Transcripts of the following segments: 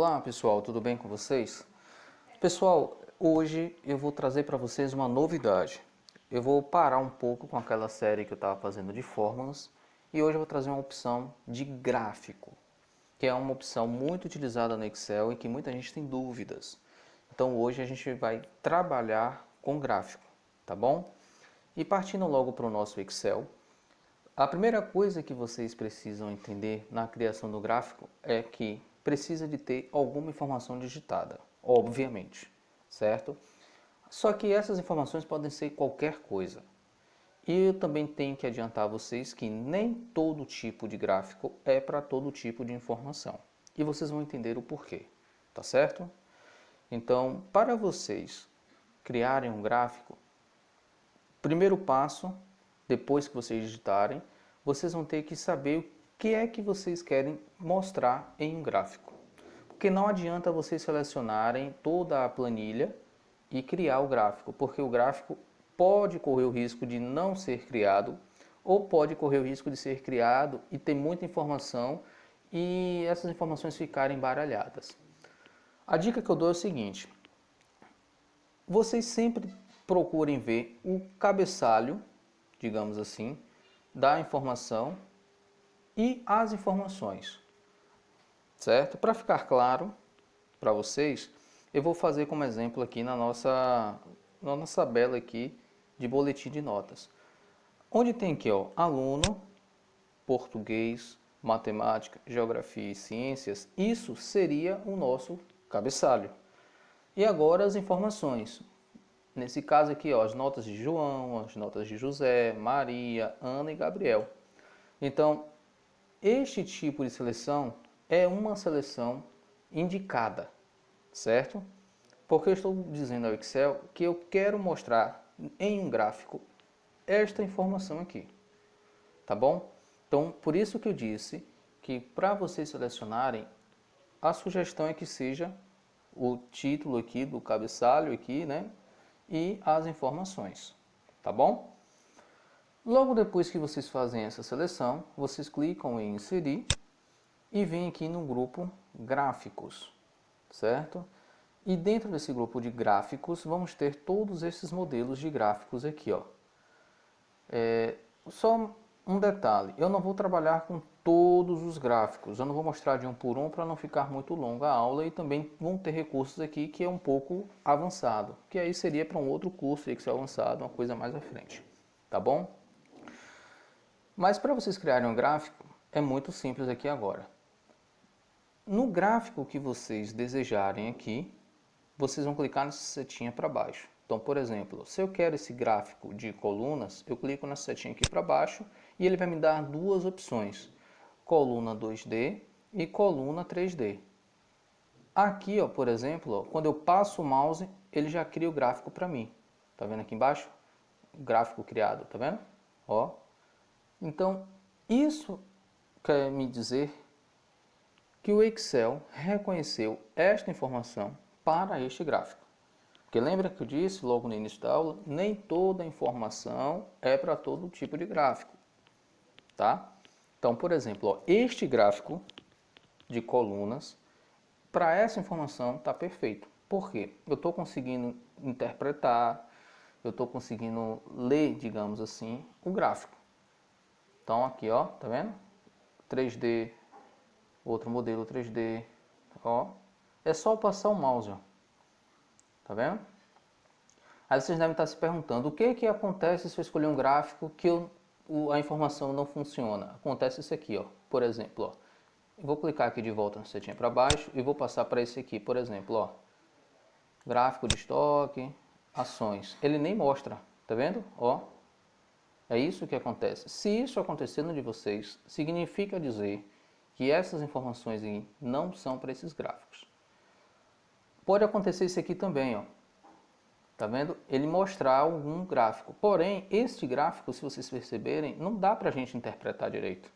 Olá pessoal, tudo bem com vocês? Pessoal, hoje eu vou trazer para vocês uma novidade. Eu vou parar um pouco com aquela série que eu estava fazendo de fórmulas e hoje eu vou trazer uma opção de gráfico, que é uma opção muito utilizada no Excel e que muita gente tem dúvidas. Então hoje a gente vai trabalhar com gráfico, tá bom? E partindo logo para o nosso Excel, a primeira coisa que vocês precisam entender na criação do gráfico é que precisa de ter alguma informação digitada, obviamente, certo? Só que essas informações podem ser qualquer coisa. E eu também tenho que adiantar a vocês que nem todo tipo de gráfico é para todo tipo de informação. E vocês vão entender o porquê, tá certo? Então, para vocês criarem um gráfico, primeiro passo, depois que vocês digitarem, vocês vão ter que saber o que é que vocês querem mostrar em um gráfico. Porque não adianta vocês selecionarem toda a planilha e criar o gráfico, porque o gráfico pode correr o risco de não ser criado ou pode correr o risco de ser criado e ter muita informação e essas informações ficarem baralhadas. A dica que eu dou é o seguinte: vocês sempre procurem ver o cabeçalho, digamos assim, da informação e as informações, certo? Para ficar claro para vocês, eu vou fazer como exemplo aqui na nossa tabela aqui de boletim de notas. Onde tem aqui, ó, aluno, português, matemática, geografia e ciências, isso seria o nosso cabeçalho. E agora as informações. Nesse caso aqui, ó, as notas de João, as notas de José, Maria, Ana e Gabriel. Então, este tipo de seleção é uma seleção indicada, certo? Porque eu estou dizendo ao Excel que eu quero mostrar em um gráfico esta informação aqui, tá bom? Então, por isso que eu disse que para vocês selecionarem, a sugestão é que seja o título aqui do cabeçalho aqui, né? E as informações, tá bom? Logo depois que vocês fazem essa seleção, vocês clicam em inserir e vem aqui no grupo gráficos, certo? E dentro desse grupo de gráficos, vamos ter todos esses modelos de gráficos aqui, ó. Só um detalhe, eu não vou trabalhar com todos os gráficos, eu não vou mostrar de um por um para não ficar muito longa a aula e também vão ter recursos aqui que é um pouco avançado, que aí seria para um outro curso de Excel avançado, uma coisa mais à frente, tá bom? Mas para vocês criarem um gráfico, é muito simples aqui agora. No gráfico que vocês desejarem aqui, vocês vão clicar nessa setinha para baixo. Então, por exemplo, se eu quero esse gráfico de colunas, eu clico nessa setinha aqui para baixo e ele vai me dar duas opções: coluna 2D e coluna 3D. Aqui, ó, por exemplo, ó, quando eu passo o mouse, ele já cria o gráfico para mim. Tá vendo aqui embaixo? O gráfico criado, tá vendo? Ó. Então, isso quer me dizer que o Excel reconheceu esta informação para este gráfico. Porque lembra que eu disse logo no início da aula, nem toda informação é para todo tipo de gráfico, tá? Então, por exemplo, ó, este gráfico de colunas, para essa informação está perfeito. Por quê? Eu estou conseguindo interpretar, eu estou conseguindo ler, digamos assim, o gráfico. Então aqui, ó, tá vendo? 3D, outro modelo 3D, ó. É só passar o mouse, ó. Tá vendo? Aí vocês devem estar se perguntando, o que acontece se eu escolher um gráfico que a informação não funciona? Acontece isso aqui, ó. Por exemplo, ó. Eu vou clicar aqui de volta na setinha para baixo e vou passar para esse aqui, por exemplo, ó. Gráfico de estoque, ações. Ele nem mostra, tá vendo? Ó. É isso que acontece. Se isso acontecer no de vocês, significa dizer que essas informações aí não são para esses gráficos. Pode acontecer isso aqui também, ó. Tá vendo? Ele mostrar algum gráfico. Porém, este gráfico, se vocês perceberem, não dá pra gente interpretar direito.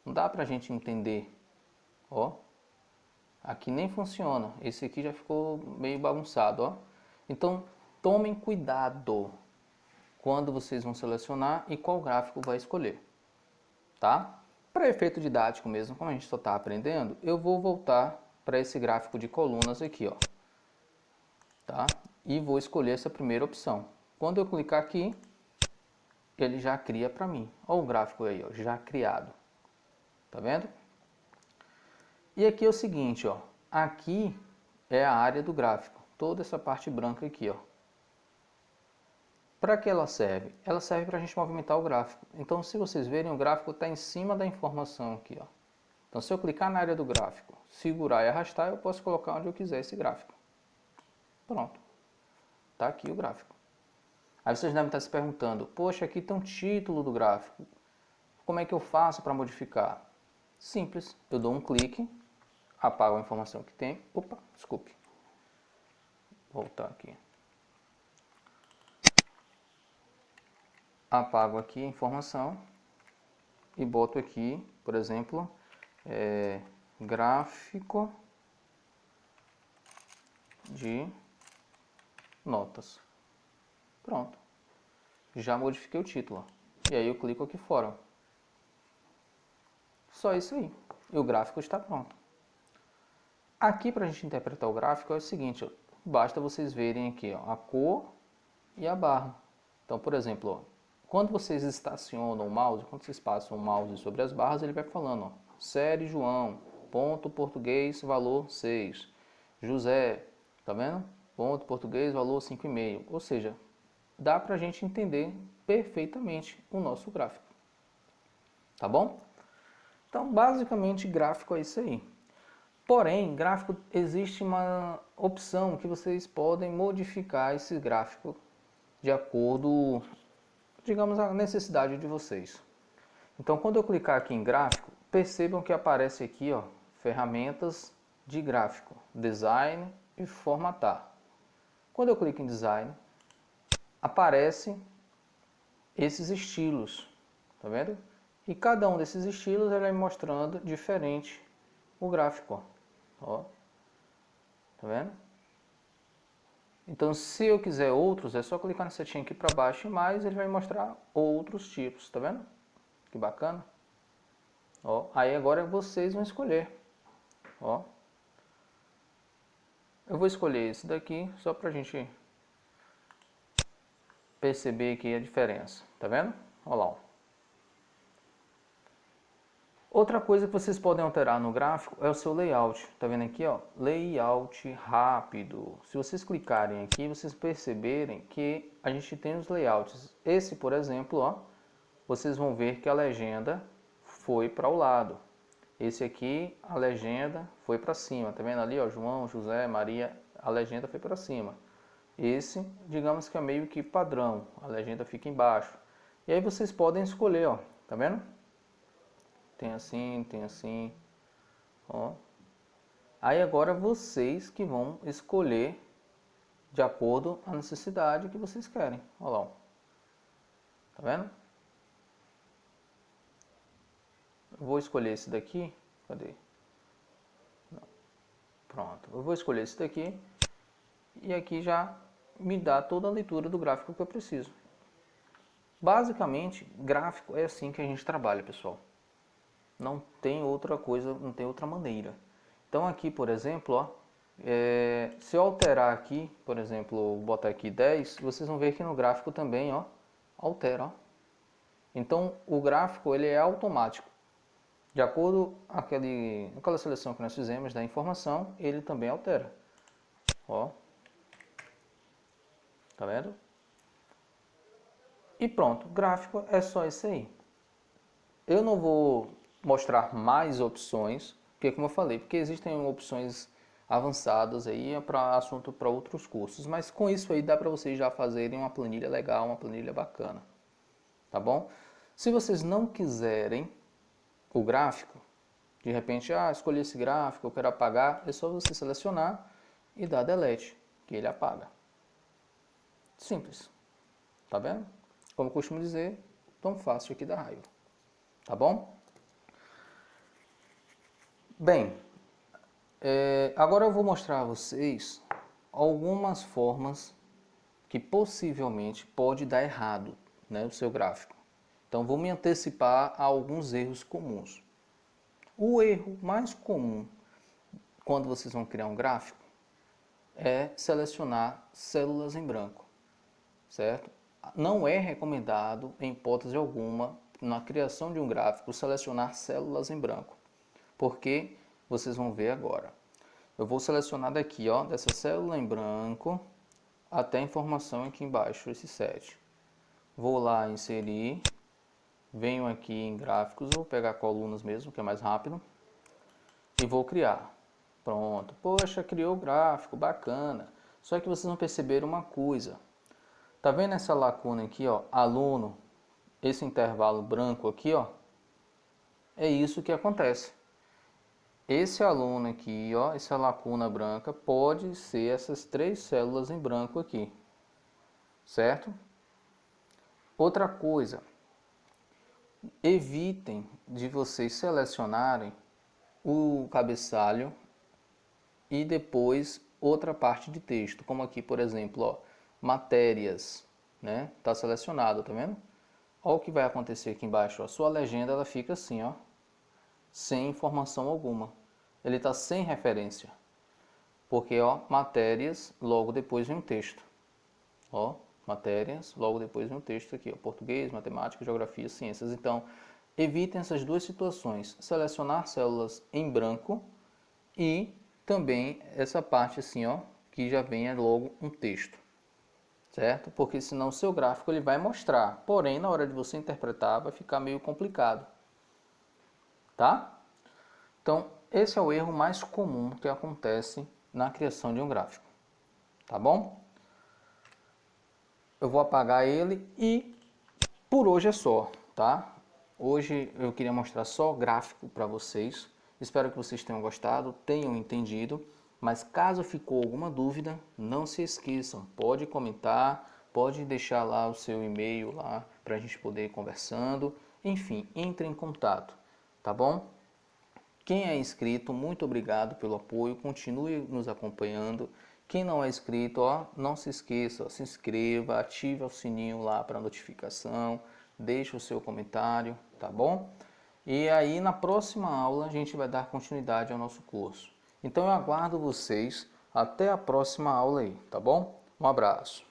Não dá pra gente entender. Ó. Aqui nem funciona. Esse aqui já ficou meio bagunçado, ó. Então, tomem cuidado quando vocês vão selecionar e qual gráfico vai escolher. Tá? Para efeito didático mesmo, como a gente só está aprendendo, eu vou voltar para esse gráfico de colunas aqui, ó. Tá? E vou escolher essa primeira opção. Quando eu clicar aqui, ele já cria para mim. Olha o gráfico aí, ó, já criado. Tá vendo? E aqui é o seguinte, ó. Aqui é a área do gráfico. Toda essa parte branca aqui, ó. Para que ela serve? Ela serve para a gente movimentar o gráfico. Então, se vocês verem, o gráfico está em cima da informação aqui, ó. Então, se eu clicar na área do gráfico, segurar e arrastar, eu posso colocar onde eu quiser esse gráfico. Pronto. Tá aqui o gráfico. Aí vocês devem estar se perguntando, poxa, aqui tem um título do gráfico. Como é que eu faço para modificar? Simples. Eu dou um clique, apago a informação que tem. Opa, desculpe. Vou voltar aqui. Apago aqui a informação e boto aqui, por exemplo, gráfico de notas. Pronto. Já modifiquei o título. E aí eu clico aqui fora. Só isso aí. E o gráfico está pronto. Aqui para a gente interpretar o gráfico é o seguinte, ó, basta vocês verem aqui, ó, a cor e a barra. Então, por exemplo, ó, quando vocês estacionam o mouse, quando vocês passam o mouse sobre as barras, ele vai falando, ó, série João, ponto português, valor 6. José, tá vendo? Ponto português, valor 5,5. Ou seja, dá pra gente entender perfeitamente o nosso gráfico. Tá bom? Então, basicamente, gráfico é isso aí. Porém, gráfico, existe uma opção que vocês podem modificar esse gráfico de acordo, digamos, a necessidade de vocês. Então, quando eu clicar aqui em gráfico, percebam que aparece aqui, ó, ferramentas de gráfico, design e formatar. Quando eu clico em design, aparece esses estilos, tá vendo? E cada um desses estilos ele vai mostrando diferente o gráfico, ó. Tá vendo? Então, se eu quiser outros, é só clicar na setinha aqui para baixo e mais, ele vai mostrar outros tipos, tá vendo? Que bacana. Ó, aí agora vocês vão escolher. Ó. Eu vou escolher esse daqui só pra gente perceber aqui a diferença, tá vendo? Olha lá. Ó. Outra coisa que vocês podem alterar no gráfico é o seu layout. Tá vendo aqui, ó? Layout rápido. Se vocês clicarem aqui, vocês perceberem que a gente tem os layouts. Esse, por exemplo, ó, vocês vão ver que a legenda foi para o lado. Esse aqui, a legenda foi para cima. Tá vendo ali, ó? João, José, Maria, a legenda foi para cima. Esse, digamos que é meio que padrão. A legenda fica embaixo. E aí vocês podem escolher, ó. Tá vendo? Tem assim, ó. Aí agora vocês que vão escolher de acordo com a necessidade que vocês querem. Olha lá, ó. Tá vendo? Eu vou escolher esse daqui. Cadê? Não. Pronto. Eu vou escolher esse daqui. E aqui já me dá toda a leitura do gráfico que eu preciso. Basicamente, gráfico é assim que a gente trabalha, pessoal. Não tem outra coisa, não tem outra maneira. Então aqui, por exemplo, ó, se eu alterar aqui, por exemplo, botar aqui 10, vocês vão ver que no gráfico também, ó, altera. Ó. Então o gráfico ele é automático. De acordo com aquela seleção que nós fizemos da informação, ele também altera. Ó. Tá vendo? E pronto, gráfico é só isso aí. Eu não vou mostrar mais opções, porque como eu falei, porque existem opções avançadas aí para assunto para outros cursos, mas com isso aí dá para vocês já fazerem uma planilha legal, uma planilha bacana, tá bom? Se vocês não quiserem o gráfico, de repente, escolhi esse gráfico, eu quero apagar, é só você selecionar e dar delete, que ele apaga. Simples, tá vendo? Como eu costumo dizer, tão fácil aqui da raiva, tá bom? Bem, agora eu vou mostrar a vocês algumas formas que possivelmente pode dar errado, né, o seu gráfico. Então vou me antecipar a alguns erros comuns. O erro mais comum quando vocês vão criar um gráfico, é selecionar células em branco, certo? Não é recomendado, em hipótese alguma, na criação de um gráfico, selecionar células em branco, porque vocês vão ver agora. Eu vou selecionar daqui, ó, dessa célula em branco, até a informação aqui embaixo, esse 7. Vou lá inserir, venho aqui em gráficos, vou pegar colunas mesmo, que é mais rápido, e vou criar. Pronto, poxa, criou o gráfico, bacana. Só que vocês vão perceber uma coisa. Tá vendo essa lacuna aqui, ó, aluno, esse intervalo branco aqui, ó? É isso que acontece. Esse aluno aqui, ó, essa lacuna branca, pode ser essas 3 células em branco aqui, certo? Outra coisa, evitem de vocês selecionarem o cabeçalho e depois outra parte de texto, como aqui, por exemplo, ó, matérias, né? Tá selecionado, tá vendo? Olha o que vai acontecer aqui embaixo, ó. Sua legenda ela fica assim, ó, sem informação alguma. Ele está sem referência, porque ó, matérias, logo depois vem um texto, ó, matérias, logo depois vem um texto aqui, ó, português, matemática, geografia, ciências. Então, evitem essas duas situações, selecionar células em branco e também essa parte assim, ó, que já venha logo um texto, certo? Porque senão o seu gráfico ele vai mostrar, porém na hora de você interpretar vai ficar meio complicado, tá? Então, esse é o erro mais comum que acontece na criação de um gráfico, tá bom? Eu vou apagar ele e por hoje é só, tá? Hoje eu queria mostrar só gráfico para vocês. Espero que vocês tenham gostado, tenham entendido. Mas caso ficou alguma dúvida, não se esqueçam, pode comentar, pode deixar lá o seu e-mail lá para a gente poder ir conversando. Enfim, entre em contato, tá bom? Quem é inscrito, muito obrigado pelo apoio, continue nos acompanhando. Quem não é inscrito, ó, não se esqueça, ó, se inscreva, ative o sininho lá para notificação, deixe o seu comentário, tá bom? E aí na próxima aula a gente vai dar continuidade ao nosso curso. Então eu aguardo vocês até a próxima aula aí, tá bom? Um abraço.